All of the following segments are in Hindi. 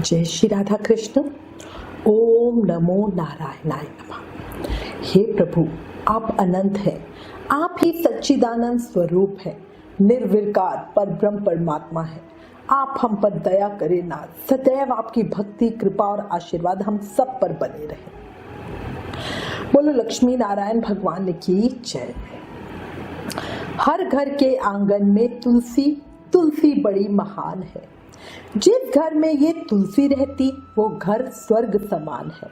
जय श्री राधा कृष्ण। ओम नमो नारायणाय नमः। हे प्रभु, आप अनंत हैं, आप ही सच्चिदानंद स्वरूप है, निर्विकार परब्रह्म परमात्मा है। आप हम पर दया करें ना, सदैव आपकी भक्ति कृपा और आशीर्वाद हम सब पर बने रहे। बोलो लक्ष्मी नारायण भगवान की जय। हर घर के आंगन में तुलसी, तुलसी बड़ी महान है। जिस घर में ये तुलसी रहती वो घर स्वर्ग समान है।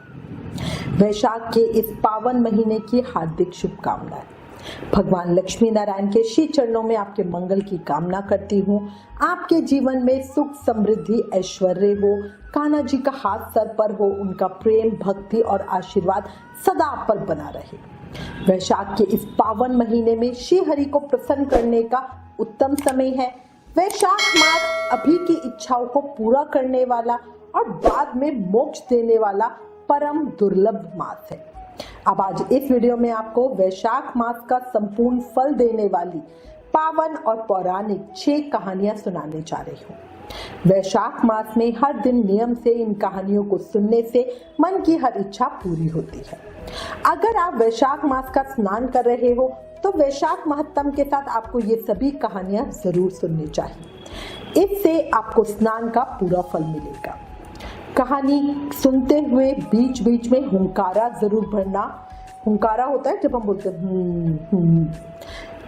वैशाख के इस पावन महीने की हार्दिक शुभकामनाएं। भगवान लक्ष्मी नारायण के श्री चरणों में आपके मंगल की कामना करती हूँ। आपके जीवन में सुख समृद्धि ऐश्वर्य हो, कान्हा जी का हाथ सर पर हो, उनका प्रेम भक्ति और आशीर्वाद सदा आप पर बना रहे। वैशाख के इस पावन महीने में श्री हरि को प्रसन्न करने का उत्तम समय है। वैशाख मास अभी की इच्छाओं को पूरा करने वाला और बाद में मोक्ष देने वाला परम दुर्लभ मास है। अब आज इस वीडियो में आपको वैशाख मास का संपूर्ण फल देने वाली पावन और पौराणिक 6 कहानियां सुनाने जा रही हूँ। वैशाख मास में हर दिन नियम से इन कहानियों को सुनने से मन की हर इच्छा पूरी होती है। अगर आप वैशाख मास का स्नान कर रहे हो तो वैशाख महत्तम के साथ आपको ये सभी कहानियां जरूर सुननी चाहिए। इससे आपको स्नान का पूरा फल मिलेगा। कहानी सुनते हुए बीच बीच में हुंकारा जरूर भरना। हुंकारा होता है जब हम बोलते हैं।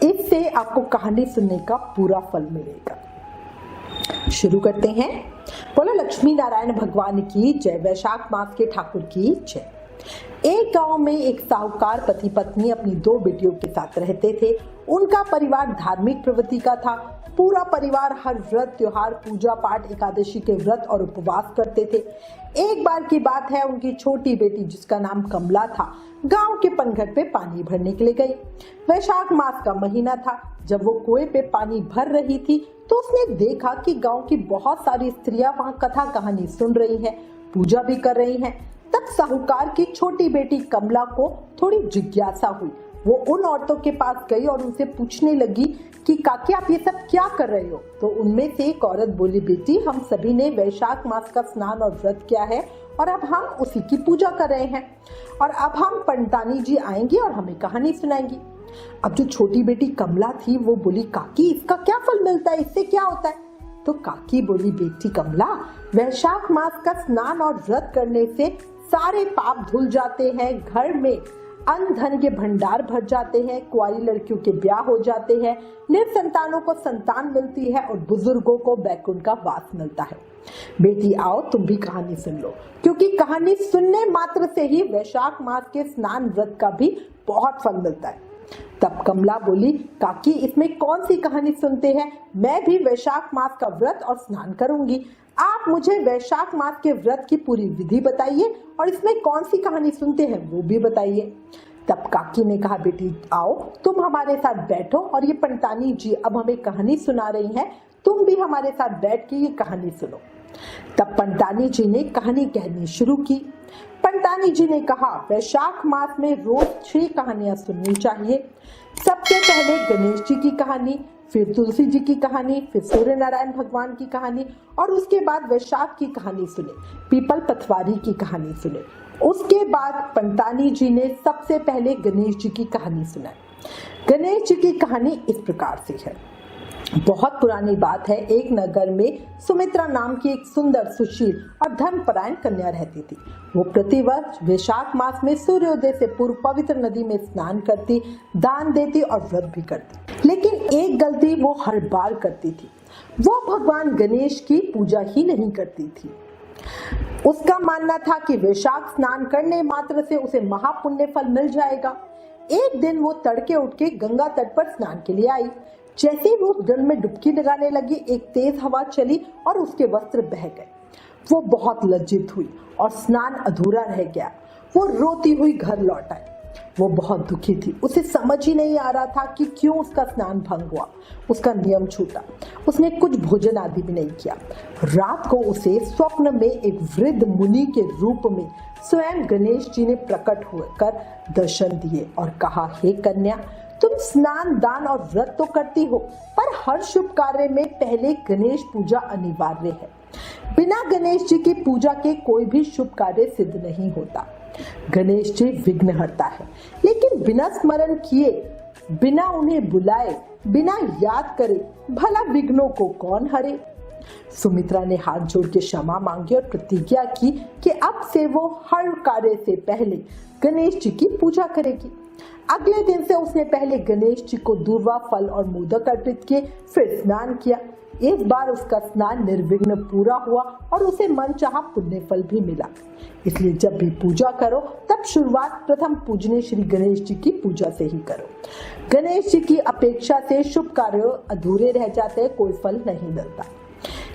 इससे आपको कहानी सुनने का पूरा फल मिलेगा। शुरू करते हैं। बोलो लक्ष्मी नारायण भगवान की जय। वैशाख मास के ठाकुर की जय। एक गांव में एक साहूकार पति पत्नी अपनी 2 बेटियों के साथ रहते थे। उनका परिवार धार्मिक प्रवृत्ति का था। पूरा परिवार हर व्रत त्योहार पूजा पाठ एकादशी के व्रत और उपवास करते थे। एक बार की बात है, उनकी छोटी बेटी जिसका नाम कमला था गांव के पनघट पे पानी भरने के लिए गई। वैशाख मास का महीना था। जब वो कुएं पे पानी भर रही थी तो उसने देखा कि गांव की बहुत सारी स्त्रियां वहां कथा कहानी सुन रही हैं, पूजा भी कर रही हैं। तब साहूकार की छोटी बेटी कमला को थोड़ी जिज्ञासा हुई। वो उन औरतों के पास गई और उनसे पूछने लगी कि काकी आप ये सब क्या कर रहे हो। तो उनमें से एक औरत बोली, बेटी हम सभी ने वैशाख मास का स्नान और व्रत किया है और अब हम उसी की पूजा कर रहे हैं और अब हम पंडितानी जी आएंगी और हमें कहानी सुनाएंगी। अब जो छोटी बेटी कमला थी वो बोली, काकी इसका क्या फल मिलता है, इससे क्या होता है। तो काकी बोली, बेटी कमला वैशाख मास का स्नान और व्रत करने से सारे पाप धुल जाते हैं, घर में अन्न धन के भंडार भर जाते हैं, कुंवारी लड़कियों के ब्याह हो जाते हैं, निर्संतानों को संतान मिलती है और बुजुर्गों को बैकुंठ का वास मिलता है। बेटी आओ तुम भी कहानी सुन लो, क्योंकि कहानी सुनने मात्र से ही वैशाख मास के स्नान व्रत का भी बहुत फल मिलता है। तब कमला बोली, काकी इसमें कौन सी कहानी सुनते हैं, मैं भी वैशाख मास का व्रत और स्नान करूंगी। आप मुझे वैशाख मास के व्रत की पूरी विधि बताइए और इसमें कौन सी कहानी सुनते हैं वो भी बताइए। तब काकी ने कहा, बेटी आओ तुम हमारे साथ बैठो और ये पंडितानी जी अब हमें कहानी सुना रही हैं, तुम भी हमारे साथ बैठ के ये कहानी सुनो। तब पंडितानी जी ने कहानी कहनी शुरू की। पंडितानी जी ने कहा, वैशाख मास में रोज 6 कहानियां सुननी चाहिए। सबसे पहले गणेश जी की कहानी, फिर तुलसी जी की कहानी, फिर सूर्य नारायण भगवान की कहानी और उसके बाद वैशाख की कहानी सुने, पीपल पथवारी की कहानी सुने। उसके बाद पंडितानी जी ने सबसे पहले गणेश जी की कहानी सुनाई। गणेश जी की कहानी इस प्रकार से है। बहुत पुरानी बात है, एक नगर में सुमित्रा नाम की एक सुंदर सुशील और धर्मपरायण कन्या रहती थी। वो प्रतिवर्ष वैशाख मास में सूर्योदय से पूर्व पवित्र नदी में स्नान करती, दान देती और व्रत भी करती। लेकिन एक गलती वो हर बार करती थी, वो भगवान गणेश की पूजा ही नहीं करती थी। उसका मानना था कि वैशाख स्नान करने मात्र से उसे महापुण्य फल मिल जाएगा। एक दिन वो तड़के उठ के गंगा तट पर स्नान के लिए आई। जैसे ही वो जल में डुबकी लगाने लगी, एक तेज हवा चली और उसके वस्त्र बह गए। वो बहुत लज्जित हुई और स्नान अधूरा रह गया। वो रोती हुई घर लौट आई। वो बहुत दुखी थी। उसे समझ ही नहीं आ रहा था कि क्यों उसका स्नान भंग हुआ, उसका नियम छूटा। उसने कुछ भोजन आदि भी नहीं किया। रात को उसे स्वप्न में एक वृद्ध मुनि के रूप में स्वयं गणेश जी ने प्रकट होकर दर्शन दिए और कहा, हे कन्या तुम स्नान दान और व्रत तो करती हो, पर हर शुभ कार्य में पहले गणेश पूजा अनिवार्य है। बिना गणेश जी की पूजा के कोई भी शुभ कार्य सिद्ध नहीं होता। गणेश जी विघ्नहर्ता है, लेकिन बिना स्मरण किए, बिना उन्हें बुलाए, बिना याद करे भला विघ्नों को कौन हरे। सुमित्रा ने हाथ जोड़ के क्षमा मांगी और प्रतिज्ञा की कि अब से वो हर कार्य से पहले गणेश जी की पूजा करेगी। अगले दिन से उसने पहले गणेश जी को दूर्वा, फल और मोदक अर्पित किए, फिर स्नान किया। इस बार उसका स्नान निर्विघ्न पूरा हुआ और उसे मनचाहा पुण्य फल भी मिला। इसलिए जब भी पूजा करो तब शुरुआत प्रथम पूजनीय श्री गणेश जी की पूजा से ही करो। गणेश जी की अपेक्षा से शुभ कार्य अधूरे रह जाते हैं, कोई फल नहीं मिलता।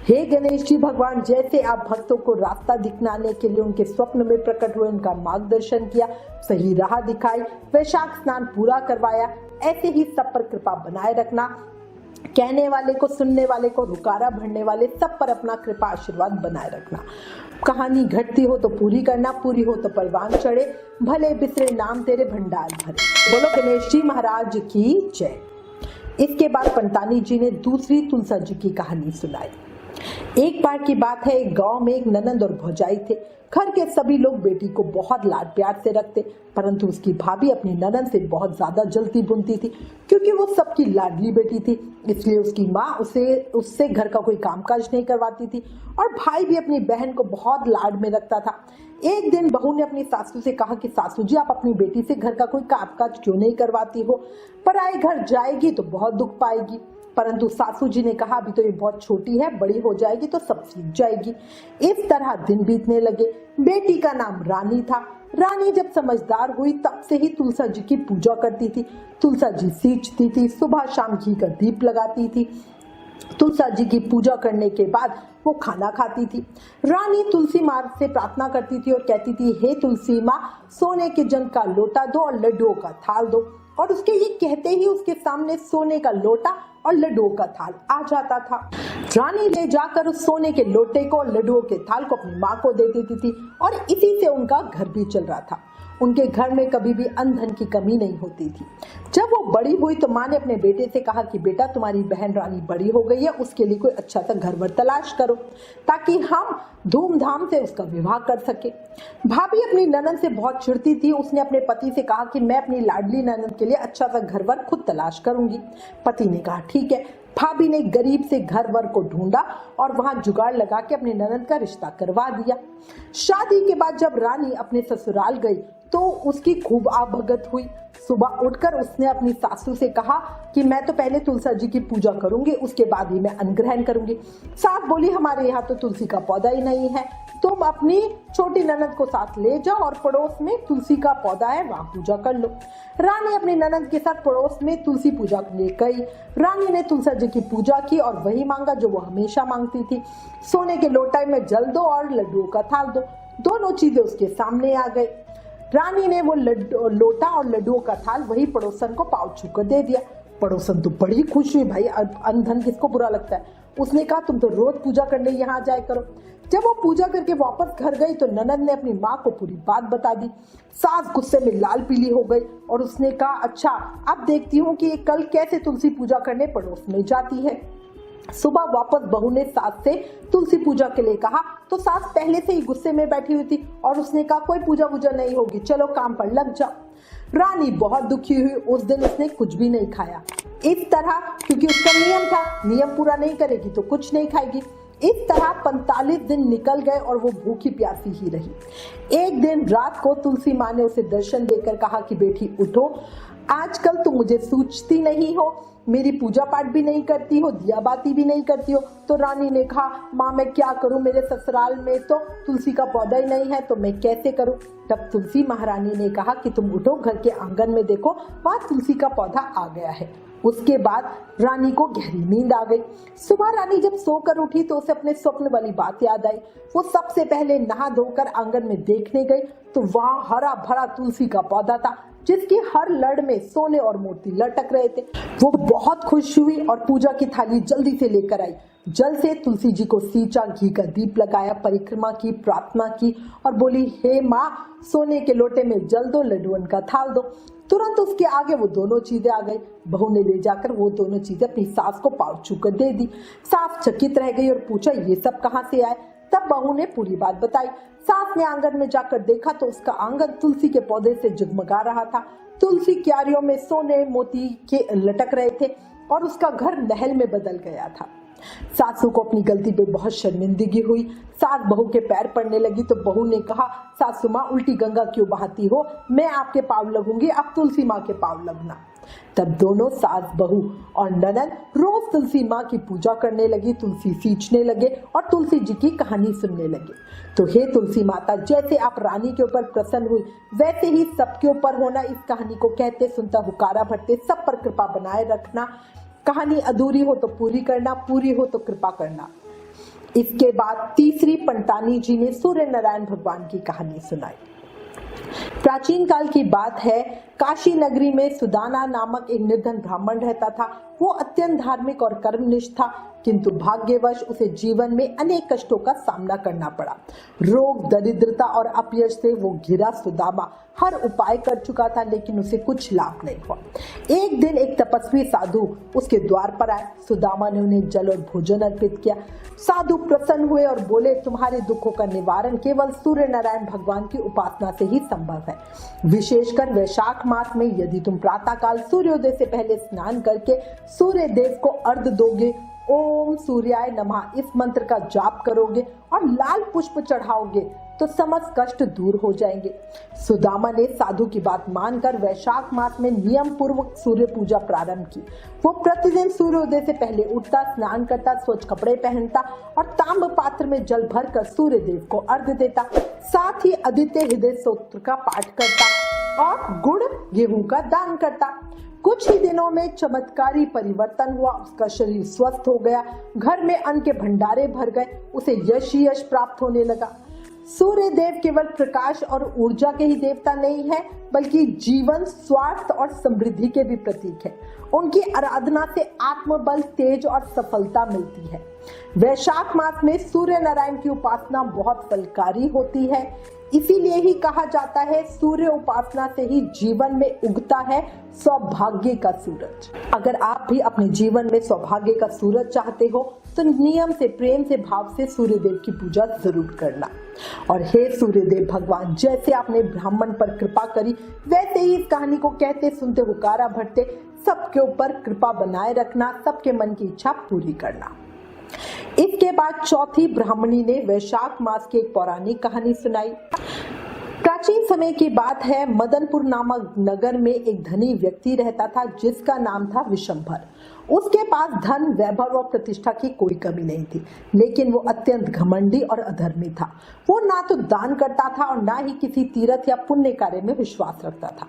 हे गणेश जी भगवान, जैसे आप भक्तों को रास्ता दिखलाने के लिए उनके स्वप्न में प्रकट हुए, उनका मार्गदर्शन किया, सही राह दिखाई, वैशाख स्नान पूरा करवाया, ऐसे ही सब पर कृपा बनाए रखना। कहने वाले को, सुनने वाले को, रुकारा भरने वाले सब पर अपना कृपा आशीर्वाद बनाए रखना। कहानी घटती हो तो पूरी करना, पूरी हो तो परवान चढ़े, भले बिसरे नाम तेरे भंडार भरे। बोलो गणेश जी महाराज की जय। इसके बाद पंतानी जी ने दूसरी तुलसा जी की कहानी सुनाई। एक बार की बात है, एक गांव में एक ननंद और भौजाई थे। घर के सभी लोग बेटी को बहुत लाड प्यार से रखते, परंतु उसकी भाभी अपनी ननंद से बहुत ज्यादा जलती बुनती थी। क्योंकि वो सबकी लाडली बेटी थी, इसलिए उसकी माँ उससे घर का कोई कामकाज नहीं करवाती थी और भाई भी अपनी बहन को बहुत लाड में रखता था। एक दिन बहू ने अपनी सासू से कहा कि सासू जी, आप अपनी बेटी से घर का कोई कामकाज क्यों नहीं करवाती हो? पराए घर जाएगी तो बहुत दुख पाएगी। परंतु सासू जी ने कहा, अभी तो ये बहुत छोटी है, बड़ी हो जाएगी तो सब सीख जाएगी। इस तरह दिन बीतने लगे। बेटी का नाम रानी था। रानी जब समझदार हुई तब से ही तुलसा जी की पूजा करती थी। तुलसा जी सींचती थी, सुबह शाम घी का दीप लगाती थी। तुलसा जी की पूजा करने के बाद वो खाना खाती थी। रानी तुलसी माँ से प्रार्थना करती थी और कहती थी, हे तुलसी माँ, सोने के जंग का लोटा दो और लड्डुओं का थाल दो। और उसके ये कहते ही उसके सामने सोने का लोटा और लड्डुओं का थाल आ जाता था। रानी ले जाकर उस सोने के लोटे को और लड्डुओं के थाल को अपनी माँ को दे देती थी और इसी से उनका घर भी चल रहा था। उनके घर में कभी भी अन्न धन की कमी नहीं होती थी। जब वो बड़ी हुई तो माँ ने अपने बेटे से कहा कि बेटा, तुम्हारी बहन रानी बड़ी हो गई है, उसके लिए कोई अच्छा सा घर वर तलाश करो ताकि हम धूमधाम से उसका विवाह कर सके। भाभी अपनी ननद से बहुत चिढ़ती थी। उसने अपने पति से कहा कि मैं अपनी लाडली ननद के लिए अच्छा सा घर वर खुद तलाश करूंगी। पति ने कहा ठीक है। भाभी ने गरीब से घर वर को ढूंढा और वहां जुगाड़ लगा के अपने ननद का रिश्ता करवा दिया। शादी के बाद जब रानी अपने ससुराल गई तो उसकी खूब आवभगत हुई। सुबह उठकर उसने अपनी सासू से कहा कि मैं तो पहले तुलसा जी की पूजा करूंगी, उसके बाद ही मैं अन्न ग्रहण करूंगी। सास बोली, हमारे यहाँ तो तुलसी का पौधा ही नहीं है, तुम अपनी छोटी ननद को साथ ले जाओ और पड़ोस में तुलसी का पौधा है, वहां पूजा कर लो। रानी अपनी ननद के साथ पड़ोस में तुलसी पूजा ले गई। रानी ने तुलसा जी की पूजा की और वही मांगा जो वो हमेशा मांगती थी। सोने के लोटे में जल दो और लड्डुओं का थाल दो। दोनों चीजें उसके सामने आ गई। रानी ने वो लोटा और लड्डुओं का थाल वही पड़ोसन को पाँव छूकर दे दिया। पड़ोसन तो बड़ी खुश हुई, भाई अन्न धन किसको बुरा लगता है। उसने कहा, तुम तो रोज पूजा करने यहाँ जाया करो। जब वो पूजा करके वापस घर गई तो ननद ने अपनी माँ को पूरी बात बता दी। सास गुस्से में लाल पीली हो गई और उसने कहा, अच्छा अब देखती हूँ कि ये कल कैसे तुलसी पूजा करने पड़ोस में जाती है। सुबह वापस बहू ने सास से तुलसी पूजा के लिए कहा तो सास पहले से ही गुस्से में बैठी हुई थी और उसने कहा, कोई पूजा वूजा नहीं होगी, चलो काम पर लग जाओ। रानी बहुत दुखी हुई। उस दिन उसने कुछ भी नहीं खाया। इस तरह, क्योंकि उसका नियम था, नियम पूरा नहीं करेगी तो कुछ नहीं खाएगी। इस तरह 45 दिन निकल गए और वो भूखी प्यासी ही रही। एक दिन रात को तुलसी माँ ने उसे दर्शन देकर कहा कि बेटी उठो, आजकल तुम मुझे सूझती नहीं हो, मेरी पूजा पाठ भी नहीं करती हो, दिया बाती भी नहीं करती हो। तो रानी ने कहा, माँ मैं क्या करूँ, मेरे ससुराल में तो तुलसी का पौधा ही नहीं है, तो मैं कैसे करूँ। तब तुलसी महारानी ने कहा कि तुम उठो, घर के आंगन में देखो, वहाँ तुलसी का पौधा आ गया है। उसके बाद रानी को गहरी नींद आ गई। सुबह रानी जब सोकर उठी तो उसे अपने स्वप्न वाली बात याद आई। वो सबसे पहले नहा धोकर आंगन में देखने गई तो वहाँ हरा भरा तुलसी का पौधा था जिसकी हर लड़ में सोने और मोती लटक रहे थे। वो बहुत खुश हुई और पूजा की थाली जल्दी से लेकर आई। जल से तुलसी जी को सींचा, घी का दीप लगाया, परिक्रमा की, प्रार्थना की और बोली, हे माँ, सोने के लोटे में जल दो, लड्डुअन का थाल दो। तुरंत उसके आगे वो दोनों चीजें आ गई। बहू ने ले जाकर वो दोनों चीजें अपनी सास को पाव छूकर दे दी। सास चकित रह गई और पूछा ये सब कहाँ से आए। तब बहू ने पूरी बात बताई। सास ने आंगन में जाकर देखा तो उसका आंगन तुलसी के पौधे से जगमगा रहा था। तुलसी क्यारियों में सोने मोती के लटक रहे थे और उसका घर महल में बदल गया था। सासू को अपनी गलती पे बहुत शर्मिंदगी हुई। सास बहू के पैर पड़ने लगी तो बहू ने कहा, सासू माँ उल्टी गंगा क्यों बहाती हो, मैं आपके पाँव लगूंगी, आप तुलसी माँ के पाँव लगना। तब दोनों सास बहू और ननद रोज तुलसी माँ की पूजा करने लगी, तुलसी सींचने लगे और तुलसी जी की कहानी सुनने लगे। तो हे तुलसी माता, जैसे आप रानी के ऊपर प्रसन्न हुई वैसे ही सबके ऊपर होना। इस कहानी को कहते सुनता हुकारा भरते सब पर कृपा बनाए रखना। कहानी अधूरी हो तो पूरी करना, पूरी हो तो कृपा करना। इसके बाद तीसरी पंतानी जी ने सूर्य नारायण भगवान की कहानी सुनाई। प्राचीन काल की बात है, काशी नगरी में सुदाना नामक एक निर्धन ब्राह्मण रहता था। वो अत्यंत धार्मिक और कर्मनिष्ठ था, किंतु भाग्यवश उसे जीवन में अनेक कष्टों का सामना करना पड़ा। रोग, दरिद्रता और अपयश से वो घिरा सुदामा हर उपाय कर चुका था, लेकिन उसे कुछ लाभ नहीं हुआ। एक दिन एक तपस्वी साधु उसके द्वार पर आए। सुदामा ने उन्हें जल और भोजन अर्पित किया। साधु प्रसन्न हुए और बोले, तुम्हारे दुखों का निवारण केवल सूर्य नारायण भगवान की उपासना से ही संभव है। विशेषकर वैशाख मास में यदि तुम प्रातः काल सूर्योदय से पहले स्नान करके सूर्य देव को अर्घ दोगे, ओम सूर्याय नमः इस मंत्र का जाप करोगे और लाल पुष्प चढ़ाओगे तो समस्त कष्ट दूर हो जाएंगे। सुदामा ने साधु की बात मानकर वैशाख मास में नियम पूर्वक सूर्य पूजा प्रारंभ की। वो प्रतिदिन सूर्योदय से पहले उठता, स्नान करता, स्वच्छ कपड़े पहनता और ताम्र पात्र में जल भरकर सूर्य देव को अर्घ देता। साथ ही आदित्य हृदय स्तोत्र का पाठ करता और गुड़ गेहूं का दान करता। कुछ ही दिनों में चमत्कारी परिवर्तन हुआ। उसका शरीर स्वस्थ हो गया, घर में अन्न के भंडारे भर गए, उसे यश ही यश प्राप्त होने लगा। सूर्य देव केवल प्रकाश और ऊर्जा के ही देवता नहीं है, बल्कि जीवन, स्वार्थ और समृद्धि के भी प्रतीक है। उनकी आराधना से आत्मबल, तेज और सफलता मिलती है। वैशाख मास में सूर्य नारायण की उपासना बहुत फलकारी होती है। इसीलिए ही कहा जाता है, सूर्य उपासना से ही जीवन में उगता है सौभाग्य का सूरज। अगर आप भी अपने जीवन में सौभाग्य का सूरज चाहते हो तो नियम से, प्रेम से, भाव से सूर्य देव की पूजा जरूर करना। और हे सूर्य देव भगवान, जैसे आपने ब्राह्मण पर कृपा करी वैसे ही इस कहानी को कहते सुनते हुकारा भरते सबके ऊपर कृपा बनाए रखना, सबके मन की इच्छा पूरी करना। इसके बाद चौथी ब्राह्मणी ने वैशाख मास की एक पौराणिक कहानी सुनाई। प्राचीन समय की बात है, मदनपुर नामक नगर में एक धनी व्यक्ति रहता था जिसका नाम था विशंभर। उसके पास धन, वैभव और प्रतिष्ठा की कोई कमी नहीं थी, लेकिन वो अत्यंत घमंडी और अधर्मी था। वो ना तो दान करता था और ना ही किसी तीर्थ या पुण्य कार्य में विश्वास रखता था।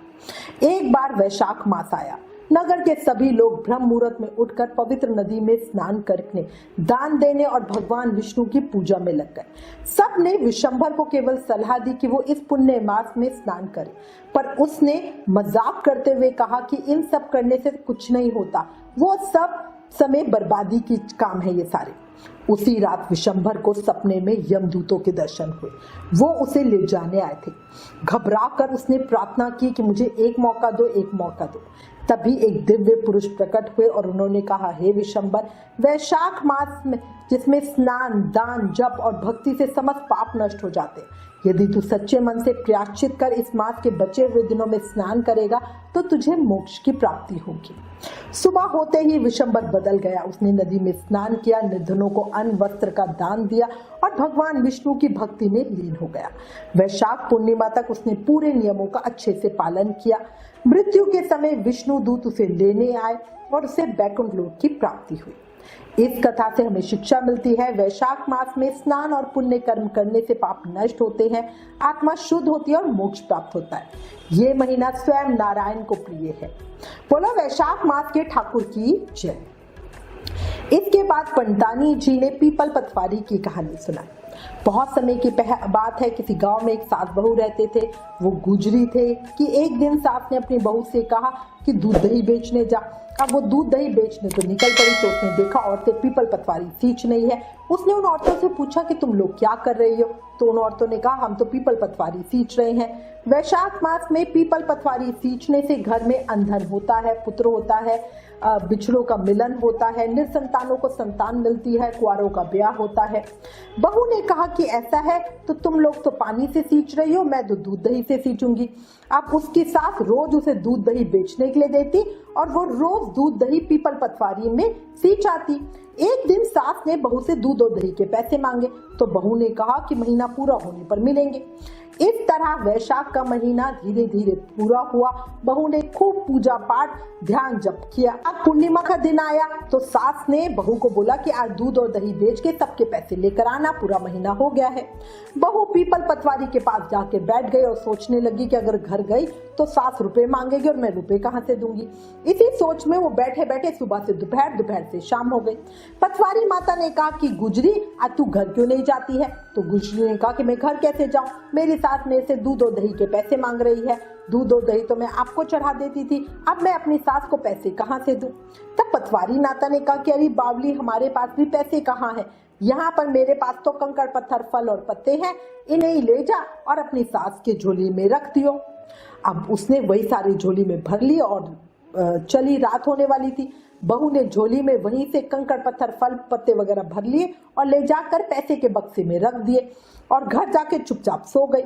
एक बार वैशाख मास आया। नगर के सभी लोग ब्रह्म मुहूर्त में उठकर पवित्र नदी में स्नान करने, दान देने और भगवान विष्णु की पूजा में लग गए। सब ने विशंभर को केवल सलाह दी कि वो इस पुण्य मास में स्नान करे, पर उसने मजाक करते हुए कहा कि इन सब करने से कुछ नहीं होता, वो सब समय बर्बादी की काम है ये सारे। उसी रात विशंभर को सपने में यमदूतों के दर्शन हुए। वो उसे ले जाने आए थे। घबराकर उसने प्रार्थना की कि मुझे एक मौका दो, एक मौका दो। तभी एक दिव्य पुरुष प्रकट हुए और उन्होंने कहा, हे विशंभर, वैशाख मास में जिसमें स्नान, दान, जप और भक्ति से समस्त पाप नष्ट हो जाते, यदि तू सच्चे मन से प्रायश्चित कर इस मास के बचे हुए दिनों में स्नान करेगा तो तुझे मोक्ष की प्राप्ति होगी। सुबह होते ही विशंभर बदल गया। उसने नदी में स्नान किया, निर्धनों को अन्न वस्त्र का दान दिया और भगवान विष्णु की भक्ति में लीन हो गया। वैशाख पूर्णिमा तक उसने पूरे नियमों का अच्छे से पालन किया। मृत्यु के समय विष्णु दूत उसे लेने आए और उसे बैकुंठ लोक की प्राप्ति हुई। इस कथा से हमें शिक्षा मिलती है, वैशाख मास में स्नान और पुण्य कर्म करने से पाप नष्ट होते हैं, आत्मा शुद्ध होती है और मोक्ष प्राप्त होता है। ये महीना स्वयं नारायण को प्रिय है। बोलो वैशाख मास के ठाकुर की जय। इसके बाद पंतानी जी ने पीपल पतवारी की कहानी सुनाई। बहुत समय की बात है, किसी गांव में एक सास बहू रहते थे। वो गुजरी थे कि एक दिन सास ने अपनी बहू से कहा कि दूध दही बेचने जा। अब वो दूध दही बेचने तो निकल पड़ी तो उसने देखा औरतें पीपल पतवारी सींच रही है। उसने उन औरतों से पूछा कि तुम लोग क्या कर रही हो? तो उन औरतों ने कहा हम तो पीपल पतवारी सींच रहे हैं। वैशाख मास में पीपल पतवारी सींचने से घर में अंधन होता है, पुत्र होता है, बिछड़ों का मिलन होता है, निसंतानों को संतान मिलती है, कुंवारों का ब्याह होता है। बहू ने कहा कि ऐसा है तो तुम लोग तो पानी से सींच रही हो, मैं तो दूध दही से सींचूंगी। अब उसकी सास रोज उसे दूध दही बेचने के लिए देती और वो रोज दूध दही पीपल पतवारी में सींच आती। एक दिन सास ने बहू से दूध और दही के पैसे मांगे तो बहू ने कहा कि महीना पूरा होने पर मिलेंगे। इस तरह वैशाख का महीना धीरे धीरे पूरा हुआ। बहू ने खूब पूजा पाठ ध्यान जप किया। अब पूर्णिमा का दिन आया तो सास ने बहू को बोला कि आज दूध और दही बेच के सबके पैसे लेकर आना, पूरा महीना हो गया है। बहू पीपल पतवारी के पास जाके बैठ गई और सोचने लगी कि अगर घर गई तो सास रुपए मांगेगी और मैं रुपए कहाँ से दूंगी। इसी सोच में वो बैठे बैठे सुबह से दोपहर, दोपहर से शाम हो गई। पतवारी माता ने कहा कि गुजरी आज तू घर क्यों नहीं जाती है? तो गुजरी ने कहा कि मैं घर कैसे जाऊं, मेरी सास मेरे से दूध और दही के पैसे मांग रही है, दूध और दही तो मैं आपको चढ़ा देती थी, अब मैं अपनी सास को पैसे कहाँ से दूं? तब पतवारी माता ने कहा कि अरे बावली, हमारे पास भी पैसे कहाँ है, यहाँ पर मेरे पास तो कंकड़ पत्थर फल और पत्ते हैं, इन्हें ही ले जा और अपनी सास के झोली में रख दियो। अब उसने वही सारी झोली में भर ली और चली, रात होने वाली थी। बहू ने झोली में वहीं से कंकड़ पत्थर फल पत्ते वगैरह भर लिए और ले जाकर पैसे के बक्से में रख दिए और घर जाके चुपचाप सो गई।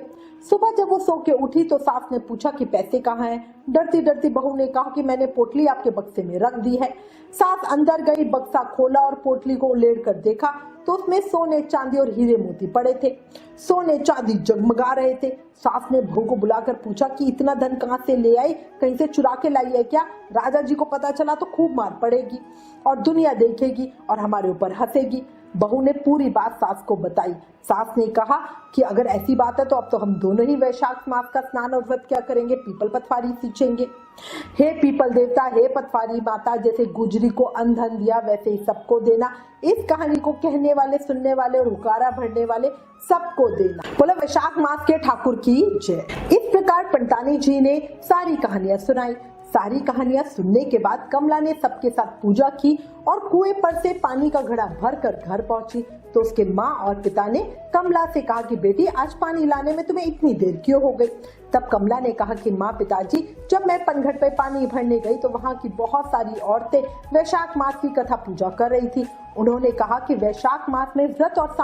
सुबह जब वो सो के उठी तो सास ने पूछा कि पैसे कहाँ हैं? डरती डरती बहू ने कहा कि मैंने पोटली आपके बक्से में रख दी है। सास अंदर गई, बक्सा खोला और पोटली को उलेड़ कर देखा तो उसमें सोने चांदी और हीरे मोती पड़े थे। सोने चांदी जगमगा रहे थे। सास ने बहू को बुलाकर पूछा कि इतना धन कहाँ से ले आई, कहीं से चुरा के लाई है क्या? राजा जी को पता चला तो खूब मार पड़ेगी और दुनिया देखेगी और हमारे ऊपर हंसेगी। बहू ने पूरी बात सास को बताई। सास ने कहा कि अगर ऐसी बात है तो अब तो हम दोनों ही वैशाख मास का स्नान और व्रत क्या करेंगे, पीपल पतवारी सींचेंगे। हे पीपल देवता, हे पतवारी माता, जैसे गुजरी को अंधन दिया वैसे ही सबको देना। इस कहानी को कहने वाले, सुनने वाले और हुकारा भरने वाले सबको देना। बोला वैशाख मास के ठाकुर की जय। इस प्रकार पंतानी जी ने सारी कहानियां सुनाई। सारी कहानियां सुनने के बाद कमला ने सबके साथ पूजा की और कुएं पर से पानी का घड़ा भरकर घर पहुंची तो उसके माँ और पिता ने कमला से कहा कि बेटी आज पानी लाने में तुम्हें इतनी देर क्यों हो गई? तब कमला ने कहा कि माँ पिताजी, जब मैं पनघट पे पानी भरने गई तो वहाँ की बहुत सारी औरतें वैशाख मास की कथा पूजा कर रही थी। उन्होंने कहा कि वैशाख मास में व्रत और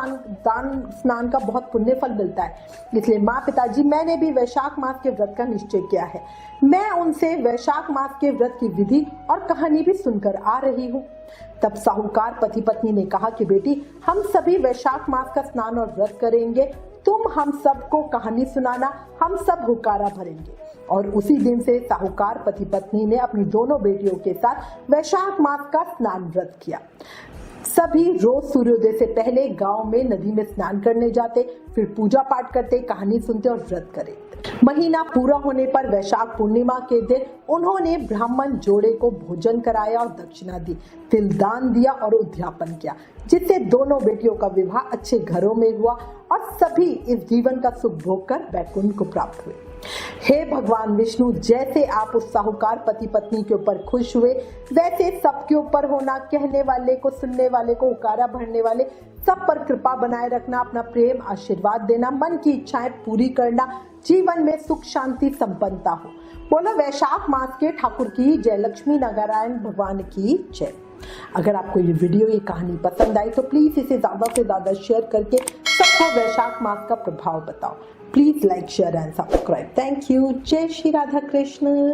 स्नान का बहुत पुण्य फल मिलता है, इसलिए माँ पिताजी मैंने भी वैशाख मास के व्रत का निश्चय किया है। मैं उनसे वैशाख मास के व्रत की विधि और कहानी भी सुनकर आ रही हूँ। तब साहूकार पति पत्नी ने कहा कि बेटी, हम सभी वैशाख मास का स्नान और व्रत करेंगे, तुम हम सबको कहानी सुनाना, हम सब हुकारा भरेंगे। और उसी दिन से साहूकार पति पत्नी ने अपनी दोनों बेटियों के साथ वैशाख मास का स्नान व्रत किया। सभी रोज सूर्योदय से पहले गांव में नदी में स्नान करने जाते, फिर पूजा पाठ करते, कहानी सुनते और व्रत करे। महीना पूरा होने पर वैशाख पूर्णिमा के दिन उन्होंने ब्राह्मण जोड़े को भोजन कराया और दक्षिणा दी, तिलदान दिया और उद्यापन किया, जिससे दोनों बेटियों का विवाह अच्छे घरों में हुआ और सभी इस जीवन का सुख भोग कर वैकुंठ को प्राप्त हुए। हे भगवान विष्णु, जैसे आप उस साहूकार पति पत्नी के ऊपर खुश हुए, वैसे सबके ऊपर होना, कहने वाले को, सुनने वाले को, हुकारा भरने वाले सब पर कृपा बनाए रखना, अपना प्रेम आशीर्वाद देना, मन की इच्छाएं पूरी करना, जीवन में सुख शांति संपन्नता हो। बोलो वैशाख मास के ठाकुर की जय, लक्ष्मी नारायण भगवान की जय। अगर आपको ये वीडियो, ये कहानी पसंद आई तो प्लीज इसे ज्यादा से ज्यादा शेयर करके सबको वैशाख मास का प्रभाव बताओ। Please like, share and subscribe. Thank you. जय श्री राधा कृष्ण।